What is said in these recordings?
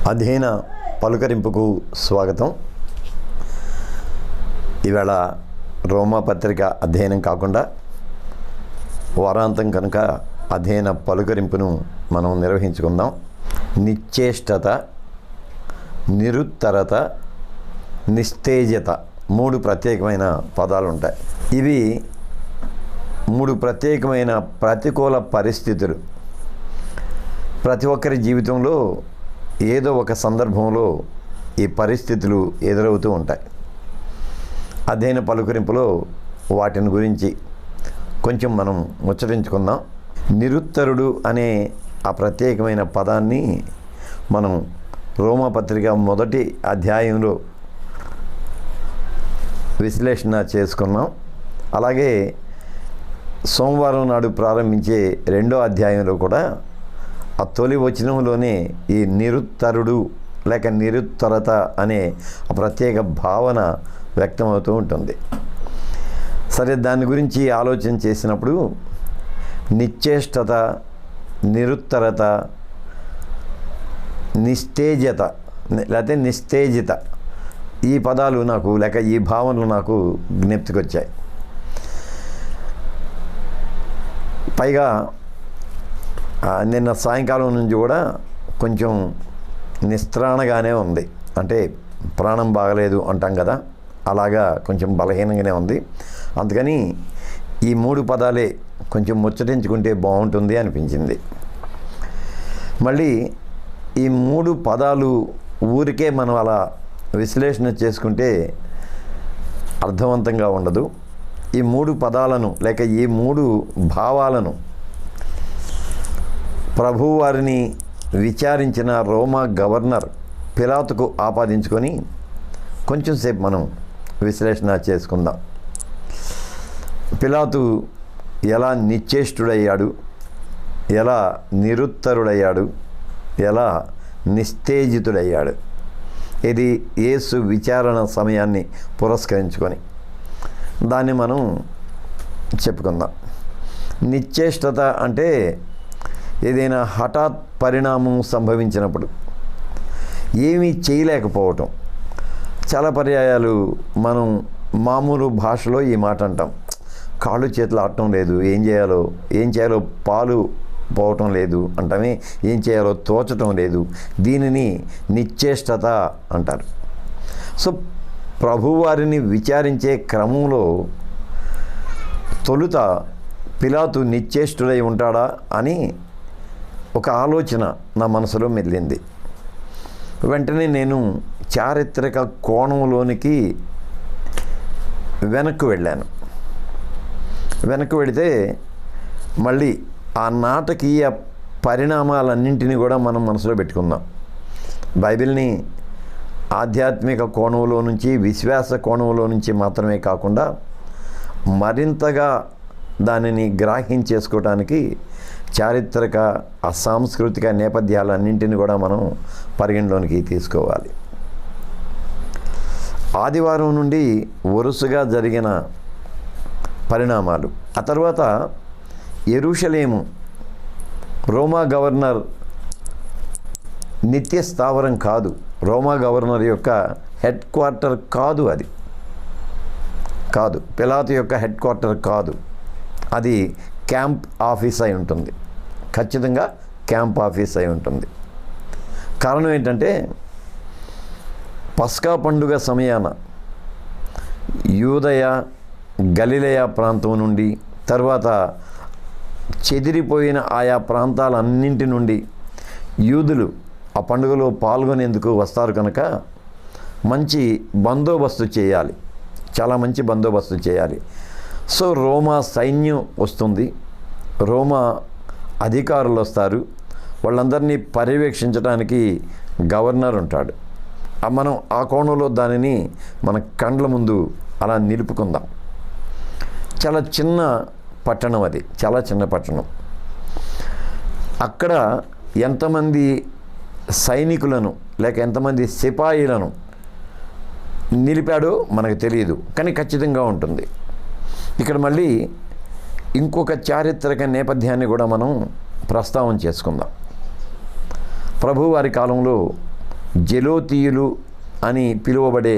అధ్యయన పలుకరింపుకు స్వాగతం. ఇవాళ రోమాపత్రిక అధ్యయనం కాకుండా వారాంతం కనుక అధ్యయన పలుకరింపును మనం నిర్వహించుకుందాం. నిశ్చేష్టత, నిరుత్తరత, నిస్తేజత, మూడు ప్రత్యేకమైన పదాలు ఉంటాయి. ఇవి మూడు ప్రత్యేకమైన ప్రతికూల పరిస్థితులు. ప్రతి ఒక్కరి జీవితంలో ఏదో ఒక సందర్భంలో ఈ పరిస్థితులు ఎదురవుతూ ఉంటాయి. అధ్యయన పలుకరింపులో వాటిని గురించి కొంచెం మనం ముచ్చరించుకుందాం. నిరుత్తరుడు అనే ఆ ప్రత్యేకమైన పదాన్ని మనం రోమాపత్రిక మొదటి అధ్యాయంలో విశ్లేషణ చేసుకున్నాం. అలాగే సోమవారం నాడు ప్రారంభించే రెండో అధ్యాయంలో కూడా ఆ తొలి వచనంలోనే ఈ నిరుత్తరుడు లేక నిరుత్తరత అనే ఆ ప్రత్యేక భావన వ్యక్తమవుతూ ఉంటుంది. సరే, దాని గురించి ఆలోచన చేసినప్పుడు నిశ్చేష్టత, నిరుత్తరత, నిస్తేజత లేకపోతే నిస్తేజిత, ఈ పదాలు నాకు లేక ఈ భావనలు నాకు జ్ఞప్తికొచ్చాయి. పైగా నిన్న సాయంకాలం నుంచి కూడా కొంచెం నిస్త్రాణగానే ఉంది. అంటే ప్రాణం బాగలేదు అంటాం కదా, అలాగా కొంచెం బలహీనంగానే ఉంది. అందుకని ఈ మూడు పదాలే కొంచెం ముచ్చటించుకుంటే బాగుంటుంది అనిపించింది. మళ్ళీ ఈ మూడు పదాలు ఊరికే మనం అలా విశ్లేషణ చేసుకుంటే అర్థవంతంగా ఉండదు. ఈ మూడు పదాలను లేక ఈ మూడు భావాలను ప్రభువారిని విచారించిన రోమా గవర్నర్ పిలాతుకు ఆపాదించుకొని కొంచెం సేపు మనం విశ్లేషణ చేసుకుందాం. పిలాతు ఎలా నిశ్చేష్టుడయ్యాడు, ఎలా నిరుత్తరుడయ్యాడు, ఎలా నిస్తేజితుడయ్యాడు, ఇది యేసు విచారణ సమయాన్ని పురస్కరించుకొని దాన్ని మనం చెప్పుకుందాం. నిశ్చేష్టత అంటే ఏదైనా హఠాత్ పరిణామం సంభవించినప్పుడు ఏమీ చేయలేకపోవటం. చాలా పర్యాయాలు మనం మామూలు భాషలో ఈ మాట అంటాం, కాళ్ళు చేతులు ఆడటం లేదు, ఏం చేయాలో పాలు పోవటం లేదు అంటామే, ఏం చేయాలో తోచటం లేదు. దీనిని నిశ్చేష్టత అంటారు. సో ప్రభువారిని విచారించే క్రమంలో తొలుత పిలాతు నిశ్చేష్టుడై ఉంటాడా అని ఒక ఆలోచన నా మనసులో మెదిలింది. వెంటనే నేను చారిత్రక కోణంలోనికి వెనక్కి వెళ్ళాను. వెనక్కి వెళితే మళ్ళీ ఆ నాటకీయ పరిణామాలన్నింటినీ కూడా మనం మనసులో పెట్టుకుందాం. బైబిల్ని ఆధ్యాత్మిక కోణంలో నుంచి, విశ్వాస కోణంలో నుంచి మాత్రమే కాకుండా మరింతగా దానిని గ్రాహించేసుకోవడానికి చారిత్రక అసాంస్కృతిక నేపథ్యాలన్నింటినీ కూడా మనం పరిగణలోనికి తీసుకోవాలి. ఆదివారం నుండి వరుసగా జరిగిన పరిణామాలు, ఆ తర్వాత యెరూషలేము రోమా గవర్నర్ నిత్య స్థావరం కాదు, రోమా గవర్నర్ యొక్క హెడ్ క్వార్టర్ కాదు, అది కాదు, పిలాతు యొక్క హెడ్ క్వార్టర్ కాదు, అది క్యాంప్ ఆఫీస్ అయి ఉంటుంది. ఖచ్చితంగా క్యాంప్ ఆఫీస్ అయి ఉంటుంది. కారణం ఏంటంటే పస్కా పండుగ సమయాన యూదయ, గలిలయ ప్రాంతం నుండి, తర్వాత చెదిరిపోయిన ఆయా ప్రాంతాలన్నింటి నుండి యూదులు ఆ పండుగలో పాల్గొనేందుకు వస్తారు కనుక మంచి బందోబస్తు చేయాలి, చాలా మంచి బందోబస్తు చేయాలి. సో రోమా సైన్యం వస్తుంది, రోమా అధికారులు వస్తారు, వాళ్ళందరినీ పర్యవేక్షించడానికి గవర్నర్ ఉంటాడు. మనం ఆ కోణంలో దానిని మన కండ్ల ముందు అలా నిలుపుకుందాం. చాలా చిన్న పట్టణం, అది చాలా చిన్న పట్టణం. అక్కడ ఎంతమంది సైనికులను లేక ఎంతమంది సిపాయిలను నిలిపాడో మనకు తెలియదు, కానీ ఖచ్చితంగా ఉంటుంది. ఇక్కడ మళ్ళీ ఇంకొక చారిత్రక నేపథ్యాన్ని కూడా మనం ప్రస్తావన చేసుకుందాం. ప్రభువారి కాలంలో జెలోతీయులు అని పిలువబడే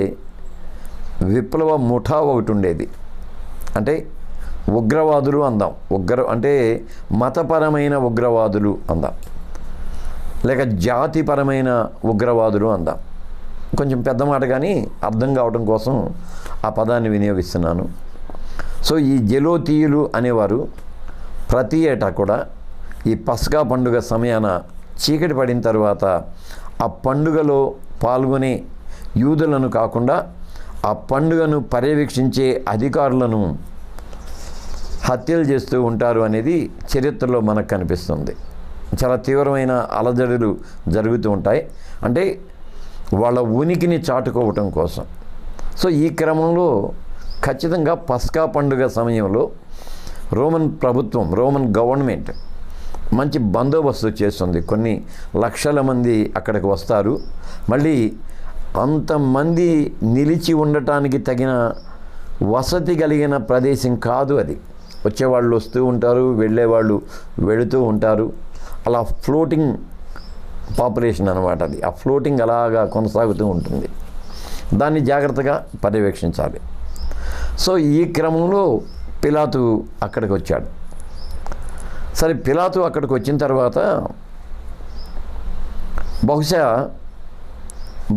విప్లవ ముఠా ఒకటి ఉండేది. అంటే ఉగ్రవాదులు అందాం, అంటే మతపరమైన ఉగ్రవాదులు అందాం, లేక జాతిపరమైన ఉగ్రవాదులు అందాం. కొంచెం పెద్ద మాట కానీ అర్థం కావడం కోసం ఆ పదాన్ని వినియోగిస్తున్నాను. సో ఈ జెలోతీయులు అనేవారు ప్రతి ఏటా కూడా ఈ పస్కా పండుగ సమయాన చీకటి పడిన తర్వాత ఆ పండుగలో పాల్గొనే యూదులను కాకుండా ఆ పండుగను పర్యవేక్షించే అధికారులను హత్యలు చేస్తూ ఉంటారు అనేది చరిత్రలో మనకు కనిపిస్తుంది. చాలా తీవ్రమైన అలజడులు జరుగుతూ ఉంటాయి, అంటే వాళ్ళ ఉనికిని చాటుకోవటం కోసం. సో ఈ క్రమంలో ఖచ్చితంగా పస్కా పండుగ సమయంలో రోమన్ ప్రభుత్వం, రోమన్ గవర్నమెంట్ మంచి బందోబస్తు చేస్తుంది. కొన్ని లక్షల మంది అక్కడికి వస్తారు. మళ్ళీ అంతమంది నిలిచి ఉండటానికి తగిన వసతి కలిగిన ప్రదేశం కాదు అది. వచ్చేవాళ్ళు వస్తూ ఉంటారు, వెళ్ళేవాళ్ళు వెళుతూ ఉంటారు. అలా ఫ్లోటింగ్ పాపులేషన్ అనమాట అది. ఆ ఫ్లోటింగ్ అలాగా కొనసాగుతూ ఉంటుంది. దాన్ని జాగ్రత్తగా పర్యవేక్షించాలి. సో ఈ క్రమంలో పిలాతు అక్కడికి వచ్చాడు. సరే, పిలాతు అక్కడికి వచ్చిన తర్వాత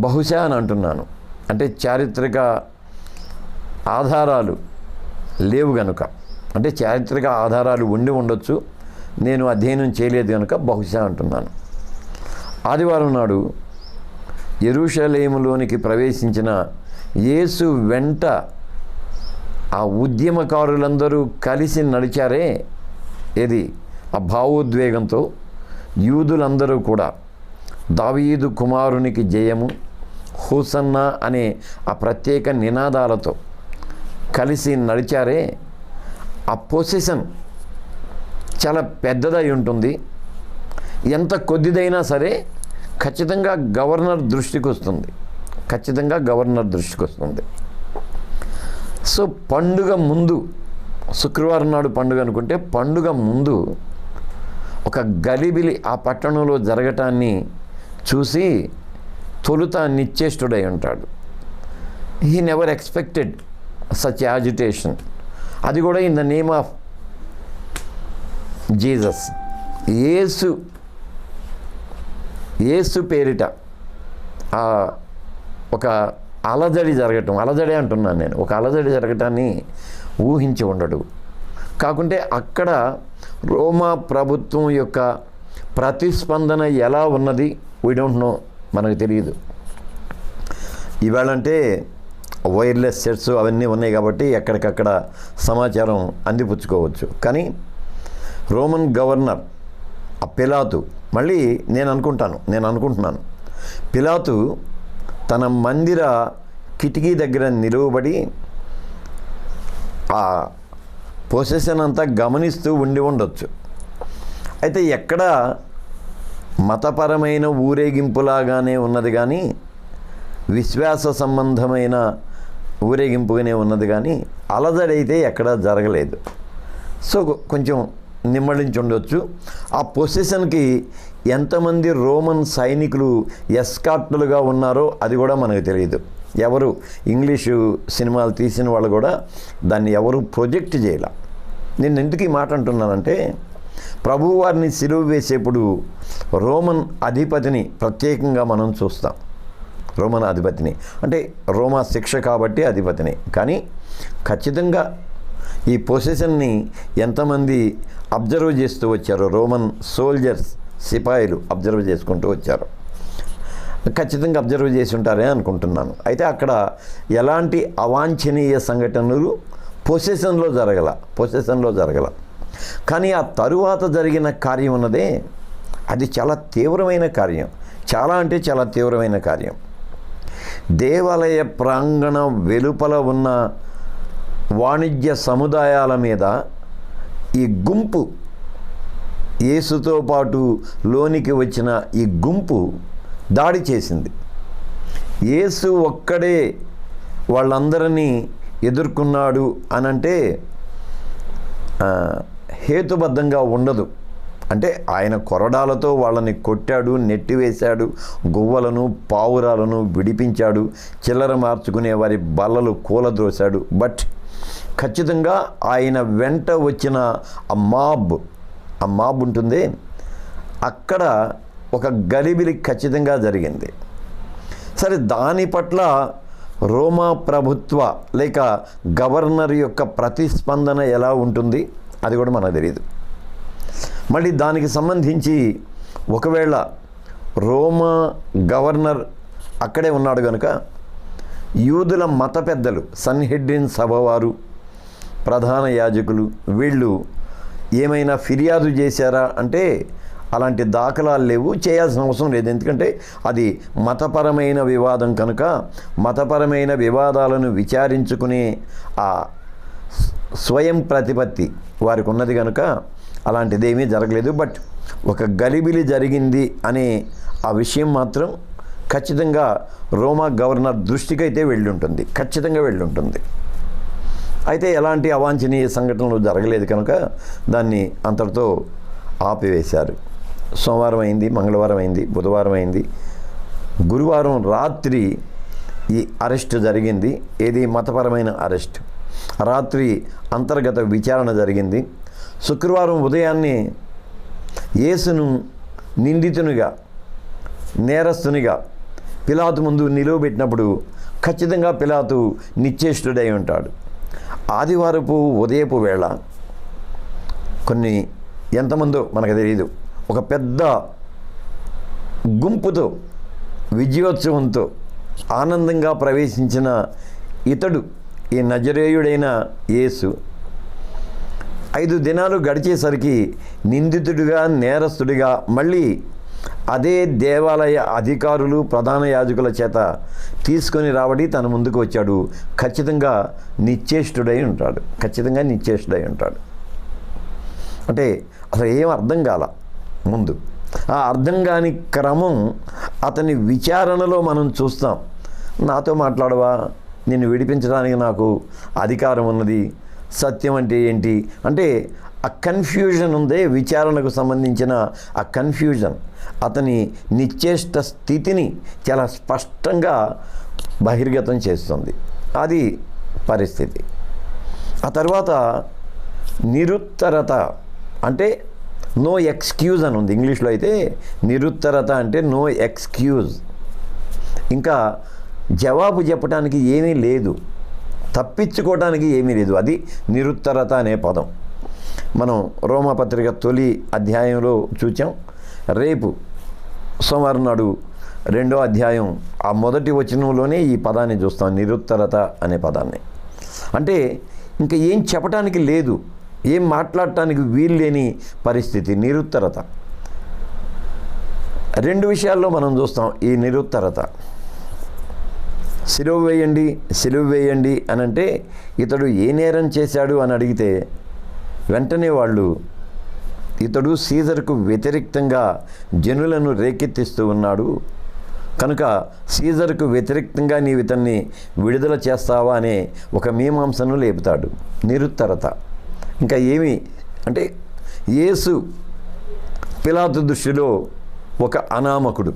బహుశా అని అంటున్నాను, అంటే చారిత్రక ఆధారాలు లేవు కనుక, అంటే చారిత్రక ఆధారాలు ఉండి ఉండొచ్చు, నేను అధ్యయనం చేయలేదు కనుక బహుశా అంటున్నాను. ఆదివారం నాడు యెరూషలేములోనికి ప్రవేశించిన యేసు వెంట ఆ ఉద్యమకారులందరూ కలిసి నడిచారే, ఏది ఆ భావోద్వేగంతో యూదులందరూ కూడా దావీదు కుమారునికి జయము, హోసన్నా అనే ఆ ప్రత్యేక నినాదాలతో కలిసి నడిచారే, ఆ పొజిషన్ చాలా పెద్దదై ఉంటుంది. ఎంత కొద్దిదైనా సరే ఖచ్చితంగా గవర్నర్ దృష్టికి వస్తుంది, ఖచ్చితంగా గవర్నర్ దృష్టికి వస్తుంది. సో పండుగ ముందు, శుక్రవారం నాడు పండుగ అనుకుంటే పండుగ ముందు ఒక గలిబిలి ఆ పట్టణంలో జరగటాన్ని చూసి తొలుత నిశ్చేష్టుడై ఉంటాడు. He never expected such agitation, అది కూడా in the name of Jesus. Yesu పేరిట ఒక అలజడి జరగటం, అలజడి అంటున్నాను నేను, ఒక అలజడి జరగటాన్ని ఊహించి ఉండడు. కాకుంటే అక్కడ రోమా ప్రభుత్వం యొక్క ప్రతిస్పందన ఎలా ఉన్నది వీ డోంట్ నో, మనకు తెలియదు. ఇవాళంటే వైర్లెస్ సెట్స్ అవన్నీ ఉన్నాయి కాబట్టి ఎక్కడికక్కడ సమాచారం అందిపుచ్చుకోవచ్చు. కానీ రోమన్ గవర్నర్ ఆ పిలాతు, మళ్ళీ నేను అనుకుంటున్నాను పిలాతు తన మందిర కిటికీ దగ్గర నిలువబడి ఆ పొసెషన్ అంతా గమనిస్తూ ఉండి ఉండొచ్చు. అయితే ఎక్కడ మతపరమైన ఊరేగింపులాగానే ఉన్నది కానీ, విశ్వాస సంబంధమైన ఊరేగింపుగానే ఉన్నది కానీ అలజడైతే ఎక్కడా జరగలేదు. సో కొంచెం నిమ్మడించి ఉండొచ్చు. ఆ పొసిషన్కి ఎంతమంది రోమన్ సైనికులు ఎస్కార్ట్లుగా ఉన్నారో అది కూడా మనకు తెలియదు. ఎవరు ఇంగ్లీషు సినిమాలు తీసిన వాళ్ళు కూడా దాన్ని ఎవరు ప్రొజెక్ట్ చేయాల. నేను ఎందుకు ఈ మాట అంటున్నానంటే, ప్రభువారిని సిలువ వేసేప్పుడు రోమన్ అధిపతిని ప్రత్యేకంగా మనం చూస్తాం. రోమన్ అధిపతిని అంటే రోమా శిక్ష కాబట్టి అధిపతిని. కానీ ఖచ్చితంగా ఈ పొసిషన్ని ఎంతమంది అబ్జర్వ్ చేస్తూ వచ్చారు, రోమన్ సోల్జర్స్, సిపాయిలు అబ్జర్వ్ చేసుకుంటూ వచ్చారు. ఖచ్చితంగా అబ్జర్వ్ చేసి ఉంటారే అనుకుంటున్నాను. అయితే అక్కడ ఎలాంటి అవాంఛనీయ సంఘటనలు పొసిషన్లో జరగల. కానీ ఆ తరువాత జరిగిన కార్యం ఉన్నదే, అది చాలా తీవ్రమైన కార్యం. చాలా అంటే చాలా తీవ్రమైన కార్యం. దేవాలయ ప్రాంగణ వెలుపల ఉన్న వాణిజ్య సముదాయాల మీద ఈ గుంపు, యేసుతో పాటు లోనికి వచ్చిన ఈ గుంపు దాడి చేసింది. యేసు ఒక్కడే వాళ్ళందరినీ ఎదుర్కొన్నాడు అనంటే హేతుబద్ధంగా ఉండదు. అంటే ఆయన కొరడాలతో వాళ్ళని కొట్టాడు, నెట్టివేశాడు, గువ్వలను పావురాలను విడిపించాడు, చిల్లర మార్చుకునే వారి బల్లలు కూలద్రోశాడు. బట్ ఖచ్చితంగా ఆయన వెంట వచ్చిన ఆ మాబ్ ఉంటుంది, అక్కడ ఒక గలిబిలి ఖచ్చితంగా జరిగింది. సరే, దాని పట్ల రోమా ప్రభుత్వ లేక గవర్నర్ యొక్క ప్రతిస్పందన ఎలా ఉంటుంది అది కూడా మనకు తెలియదు. మళ్ళీ దానికి సంబంధించి ఒకవేళ రోమా గవర్నర్ అక్కడే ఉన్నాడు కనుక యూదుల మత పెద్దలు, సన్హెడ్రిన్ సభవారు, ప్రధాన యాజకులు వీళ్ళు ఏమైనా ఫిర్యాదు చేశారా అంటే అలాంటి దాఖలాలు లేవు, చేయాల్సిన అవసరం లేదు. ఎందుకంటే అది మతపరమైన వివాదం కనుక మతపరమైన వివాదాలను విచారించుకునే ఆ స్వయం ప్రతిపత్తి వారికి ఉన్నది కనుక అలాంటిదేమీ జరగలేదు. బట్ ఒక గలిబిలి జరిగింది అనే ఆ విషయం మాత్రం ఖచ్చితంగా రోమా గవర్నర్ దృష్టికి అయితే వెళ్ళుంటుంది, ఖచ్చితంగా వెళ్ళుంటుంది. అయితే ఎలాంటి అవాంఛనీయ సంఘటనలు జరగలేదు కనుక దాన్ని అంతటితో ఆపివేశారు. సోమవారం అయింది, మంగళవారం అయింది, బుధవారం అయింది, గురువారం రాత్రి ఈ అరెస్ట్ జరిగింది. ఏది మతపరమైన అరెస్ట్. రాత్రి అంతర్గత విచారణ జరిగింది. శుక్రవారం ఉదయాన్నే యేసును నిందితునిగా, నేరస్తునిగా పిలాతు ముందు నిలువబెట్టినప్పుడు ఖచ్చితంగా పిలాతు నిశ్చేష్టుడై ఉంటాడు. ఆదివారపు ఉదయపు వేళ కొన్ని ఎంతమందో మనకు తెలియదు, ఒక పెద్ద గుంపుతో విజయోత్సవంతో ఆనందంగా ప్రవేశించిన ఇతడు, ఈ నజరేయుడైన యేసు 5 దినాలు గడిచేసరికి నిందితుడిగా, నేరస్తుడిగా మళ్ళీ అదే దేవాలయ అధికారులు, ప్రధాన యాజకుల చేత తీసుకొని రావడి తన ముందుకు వచ్చాడు. ఖచ్చితంగా నిశ్చేష్టుడై ఉంటాడు, ఖచ్చితంగా నిశ్చేష్టుడై ఉంటాడు. అంటే అసలు ఏం అర్థం కాల ముందు. ఆ అర్థం కాని క్రమం అతని విచారణలో మనం చూస్తాం. నాతో మాట్లాడవా, నిన్ను విడిపించడానికి నాకు అధికారం ఉన్నది, సత్యం అంటే ఏంటి అంటే ఆ కన్ఫ్యూజన్ ఉందే, విచారణకు సంబంధించిన ఆ కన్ఫ్యూజన్ అతని నిశ్చేష్ట స్థితిని చాలా స్పష్టంగా బహిర్గతం చేస్తుంది. అది పరిస్థితి. ఆ తర్వాత నిరుత్తరత అంటే నో ఎక్స్క్యూజ్ అని ఉంది ఇంగ్లీష్లో. అయితే నిరుత్తరత అంటే నో ఎక్స్క్యూజ్, ఇంకా జవాబు చెప్పడానికి ఏమీ లేదు, తప్పించుకోవడానికి ఏమీ లేదు. అది నిరుత్తరత అనే పదం మనం రోమాపత్రిక తొలి అధ్యాయంలో చూచాం. రేపు సోమవారం నాడు 2వ అధ్యాయం ఆ మొదటి వచనంలోనే ఈ పదాన్ని చూస్తాం, నిరుత్తరత అనే పదాన్ని. అంటే ఇంకా ఏం చెప్పడానికి లేదు, ఏం మాట్లాడటానికి వీల్లేని పరిస్థితి, నిరుత్తరత. 2 విషయాల్లో మనం చూస్తాం ఈ నిరుత్తరత. సిలువ వేయండి, సిలువ వేయండి అని అంటే ఇతడు ఏ నేరం చేశాడు అని అడిగితే వెంటనే వాళ్ళు ఇతడు సీజర్కు వ్యతిరేక్తంగా జనులను రేకెత్తిస్తూ ఉన్నాడు కనుక సీజర్కు వ్యతిరేక్తంగా నీవు ఇతన్ని విడుదల చేస్తావా అనే ఒక మీమాంసను లేపుతాడు. నిరుత్తరత. ఇంకా ఏమి అంటే యేసు పిలాతు దృష్టిలో ఒక అనామకుడు.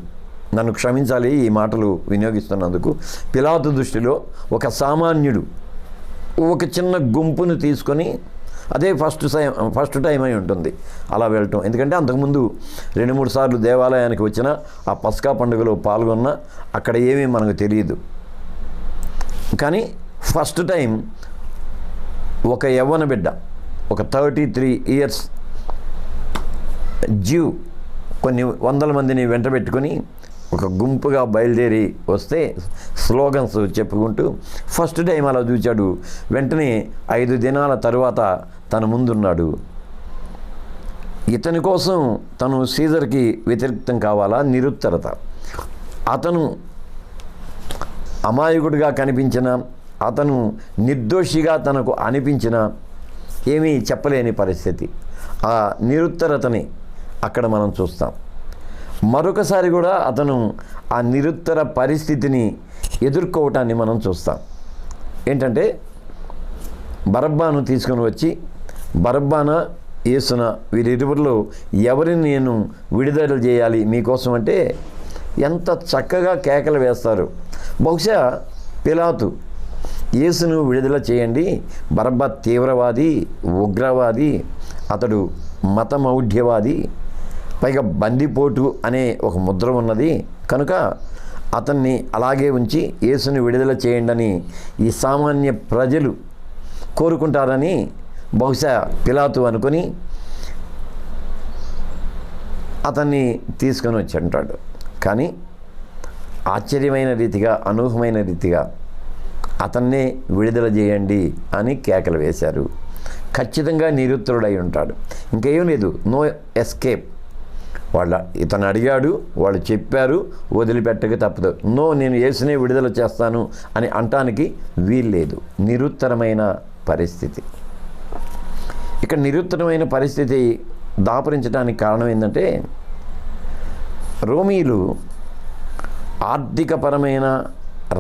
నన్ను క్షమించాలి ఈ మాటలు వినియోగిస్తున్నందుకు. పిలాతు దృష్టిలో ఒక సామాన్యుడు, ఒక చిన్న గుంపును తీసుకొని, అదే ఫస్ట్ టైం అయి ఉంటుంది అలా వెళ్ళటం. ఎందుకంటే అంతకుముందు 2-3 సార్లు దేవాలయానికి వచ్చిన ఆ పస్కా పండుగలో పాల్గొన్న అక్కడ ఏమీ మనకు తెలియదు. కానీ ఫస్ట్ టైం ఒక యవ్వన బిడ్డ, ఒక 33 ఇయర్స్ జ్యూ కొన్ని వందల మందిని వెంట పెట్టుకొని ఒక గుంపుగా బయలుదేరి వస్తే స్లోగన్స్ చెప్పుకుంటూ ఫస్ట్ టైం అలా చూచాడు. వెంటనే 5 దినాల తరువాత తన ముందున్నాడు. ఇతని కోసం తను సీజర్కి వ్యతిరేక్తం కావాలా? నిరుత్తరత. అతను అమాయకుడిగా కనిపించిన, అతను నిర్దోషిగా తనకు అనిపించిన ఏమీ చెప్పలేని పరిస్థితి. ఆ నిరుత్తరతని అక్కడ మనం చూస్తాం. మరొకసారి కూడా అతను ఆ నిరుత్తర పరిస్థితిని ఎదుర్కోవటాన్ని మనం చూస్తాం. ఏంటంటే బరబ్బాను తీసుకొని వచ్చి, బరబ్బాన యేసున వీరిరువురిలో ఎవరిని నేను విడుదల చేయాలి మీకోసం అంటే ఎంత చక్కగా కేకలు వేస్తారు. బహుశా పిలాతు యేసును విడుదల చేయండి, బరబ్బా తీవ్రవాది, ఉగ్రవాది, అతడు మతమౌఢ్యవాది, పైగా బందిపోటు అనే ఒక ముద్ర ఉన్నది కనుక అతన్ని అలాగే ఉంచి యేసుని విడుదల చేయండి అని ఈ సామాన్య ప్రజలు కోరుకుంటారని బహుశా పిలాతు అనుకొని అతన్ని తీసుకొని వచ్చి అంటాడు. కానీ ఆశ్చర్యమైన రీతిగా, అనూహ్యమైన రీతిగా అతన్నే విడుదల చేయండి అని కేకలు వేశారు. ఖచ్చితంగా నిరుత్తరుడై ఉంటాడు, ఇంకేం లేదు, నో ఎస్కేప్. ఇతను అడిగాడు, వాళ్ళు చెప్పారు, వదిలిపెట్టక తప్పదు. నో, నేను యేసునే విడుదల చేస్తాను అని అంటానికి వీల్లేదు. నిరుత్తరమైన పరిస్థితి. ఇక్కడ నిరుత్తరమైన పరిస్థితి దాపురించడానికి కారణం ఏంటంటే రోమీలు ఆర్థికపరమైన,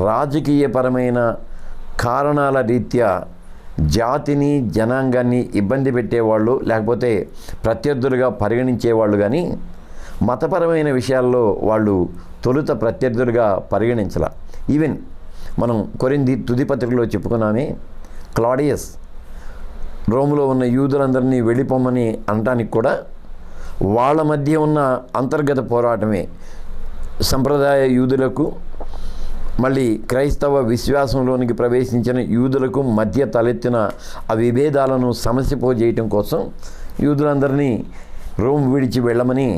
రాజకీయపరమైన కారణాల రీత్యా జాతిని, జనాంగాన్ని ఇబ్బంది పెట్టేవాళ్ళు, లేకపోతే ప్రత్యర్థులుగా పరిగణించేవాళ్ళు. కానీ మతపరమైన విషయాల్లో వాళ్ళు తొలుత ప్రత్యర్థులుగా పరిగణించాల. ఈవెన్ మనం కొరింథీ తుది పత్రికలో చెప్పుకున్నామే, క్లాడియస్ రోములో ఉన్న యూదులందరినీ వెళ్ళిపోమని అనటానికి కూడా వాళ్ళ మధ్య ఉన్న అంతర్గత పోరాటమే సంప్రదాయ యూదులకు, మళ్ళీ క్రైస్తవ విశ్వాసంలోనికి ప్రవేశించిన యూదులకు మధ్య తలెత్తిన ఆ విభేదాలను సమసిపోజేయటం కోసం యూదులందరినీ రోమ్ విడిచి వెళ్ళమని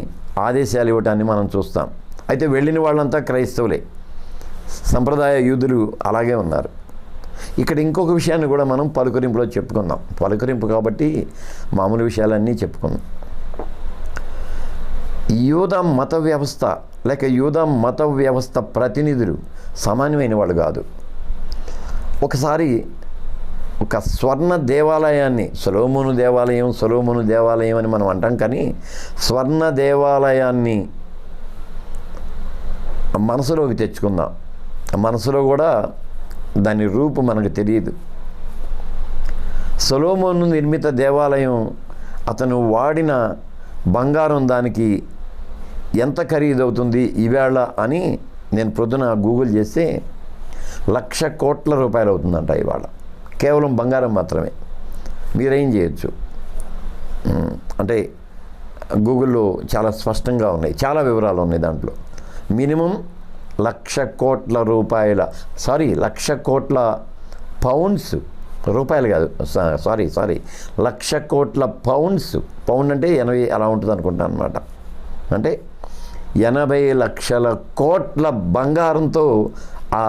ఆదేశాలు ఇవ్వటాన్ని మనం చూస్తాం. అయితే వెళ్ళిన వాళ్ళంతా క్రైస్తవులే, సంప్రదాయ యూదులు అలాగే ఉన్నారు. ఇక్కడ ఇంకొక విషయాన్ని కూడా మనం పలుకరింపులో చెప్పుకుందాం. పలుకరింపు కాబట్టి మామూలు విషయాలన్నీ చెప్పుకుందాం. యూదా మత వ్యవస్థ లేక యూదా మత వ్యవస్థ ప్రతినిధులు సామాన్యమైన వాళ్ళు కాదు. ఒకసారి ఒక స్వర్ణ దేవాలయాన్ని, సొలొమోను దేవాలయం అని మనం అంటాం, కానీ స్వర్ణ దేవాలయాన్ని మనసులోకి తెచ్చుకుందాం. మనసులో కూడా దాని రూపు మనకు తెలియదు. సొలొమోను నిర్మిత దేవాలయం, అతను వాడిన బంగారం దానికి ఎంత ఖరీదవుతుంది ఈవేళ అని నేను ప్రొద్దున గూగుల్ చేస్తే 1,00,000 కోట్ల రూపాయలు అవుతుందంట ఇవాళ, కేవలం బంగారం మాత్రమే. మీరేం చేయొచ్చు అంటే గూగుల్లో చాలా స్పష్టంగా ఉన్నాయి, చాలా వివరాలు ఉన్నాయి దాంట్లో. మినిమం 1,00,000 కోట్ల రూపాయల, 1,00,000 కోట్ల పౌండ్స్, రూపాయలు కాదు, 1,00,000 కోట్ల పౌండ్స్. పౌండ్ అంటే 80 అలా ఉంటుంది అనుకుంటాను అనమాట. అంటే 80 లక్షల కోట్ల బంగారంతో ఆ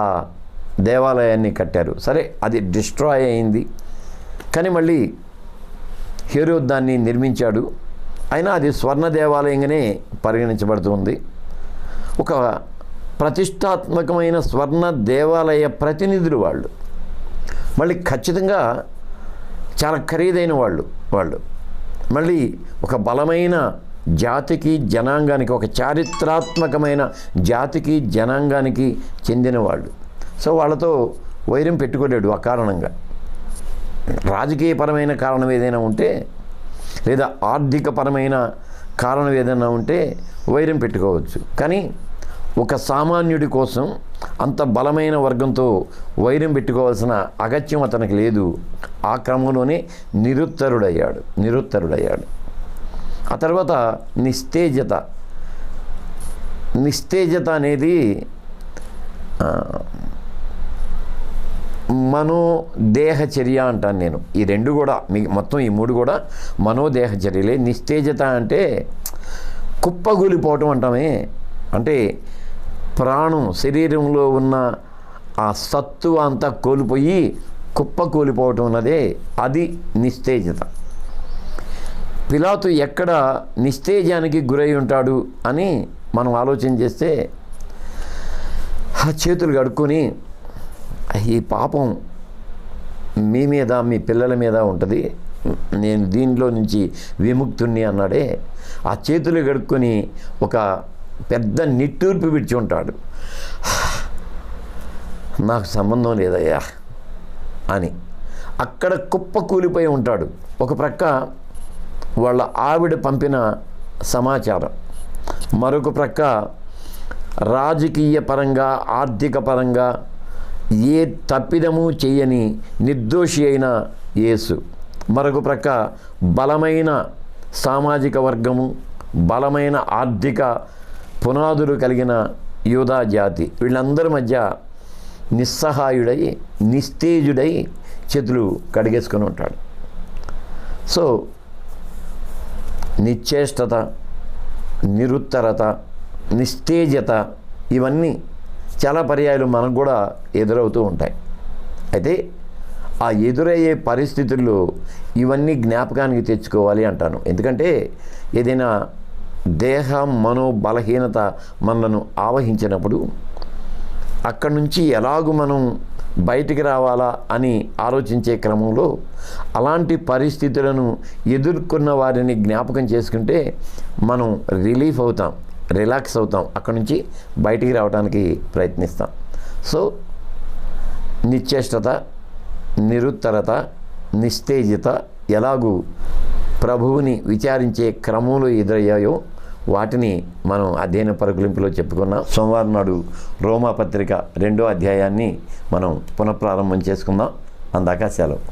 దేవాలయాన్ని కట్టారు. సరే, అది డిస్ట్రాయ్ అయింది, కానీ మళ్ళీ హేరోదు దాన్ని నిర్మించాడు. అయినా అది స్వర్ణ దేవాలయంగానే పరిగణించబడుతుంది. ఒక ప్రతిష్టాత్మకమైన స్వర్ణ దేవాలయ ప్రతినిధులు వాళ్ళు, మళ్ళీ ఖచ్చితంగా చాలా ఖరీదైన వాళ్ళు మళ్ళీ ఒక బలమైన జాతికి, జనాంగానికి, ఒక చారిత్రాత్మకమైన జాతికి, జనాంగానికి చెందిన వాళ్ళు. సో వాళ్ళతో వైరం పెట్టుకోలేడు అకారణంగా. రాజకీయపరమైన కారణం ఏదైనా ఉంటే, లేదా ఆర్థికపరమైన కారణం ఏదైనా ఉంటే వైరం పెట్టుకోవచ్చు. కానీ ఒక సామాన్యుడి కోసం అంత బలమైన వర్గంతో వైరం పెట్టుకోవాల్సిన అగత్యం అతనికి లేదు. ఆ క్రమంలోనే నిరుత్తరుడయ్యాడు. ఆ తర్వాత నిస్తేజత అనేది మనోదేహచర్య అంటాను నేను. ఈ రెండు కూడా, మొత్తం ఈ మూడు కూడా మనోదేహచర్యలే. నిస్తేజత అంటే కుప్పగూలిపోవటం అంటామే. అంటే ప్రాణం, శరీరంలో ఉన్న ఆ సత్తు అంతా కోల్పోయి కుప్పకూలిపోవటం ఉన్నదే, అది నిస్తేజత. పిలాతు ఎక్కడ నిస్తేజానికి గురై ఉంటాడు అని మనం ఆలోచన చేస్తే, ఆ చేతులు కడుక్కొని, ఈ పాపం మీ మీద, మీ పిల్లల మీద ఉంటుంది, నేను దీనిలో నుంచి విముక్తుణ్ణి అన్నాడే. ఆ చేతులు కడుక్కొని ఒక పెద్ద నిట్టూర్పు విడిచి ఉంటాడు. నాకు సంబంధం లేదయ్యా అని అక్కడ కుప్ప కూలిపోయి ఉంటాడు. ఒక ప్రక్క వాళ్ళ ఆవిడ పంపిన సమాచారం. మరొక ప్రక్క రాజకీయ పరంగా, ఆర్థిక పరంగా ఏ తప్పిదము చేయని నిర్దోషి అయిన యేసు. మరొక ప్రక్క బలమైన సామాజిక వర్గము, బలమైన ఆర్థిక పునాదులు కలిగిన యూదా జాతి. వీళ్ళందరి మధ్య నిస్సహాయుడై, నిస్తేజుడై చేతులు కడిగేసుకొని ఉంటాడు. సో నిశ్చేష్టత, నిరుత్తరత, నిస్తేజత ఇవన్నీ చాలా పర్యాయాలు మనకు కూడా ఎదురవుతూ ఉంటాయి. అయితే ఆ ఎదురయ్యే పరిస్థితుల్లో ఇవన్నీ జ్ఞాపకానికి తెచ్చుకోవాలి అంటాను. ఎందుకంటే ఏదైనా దేహ మనో బలహీనత మనలను ఆవహించినప్పుడు అక్కడి నుంచి ఎలాగూ మనం బయటికి రావాలా అని ఆలోచించే క్రమంలో అలాంటి పరిస్థితులను ఎదుర్కొన్న వారిని జ్ఞాపకం చేసుకుంటే మనం రిలీఫ్ అవుతాం, రిలాక్స్ అవుతాం, అక్కడి నుంచి బయటికి రావడానికి ప్రయత్నిస్తాం. సో నిశ్చేష్టత, నిరుత్తరత, నిస్తేజత ఎలాగూ ప్రభువుని విచారించే క్రమంలో ఎదురయ్యాయో వాటిని మనం అధ్యయన పరికలింపులో చెప్పుకున్నాం. సోమవారం నాడు రోమా పత్రిక 2వ అధ్యాయాన్ని మనం పునఃప్రారంభం చేసుకుందాం. అందాక సెలవు.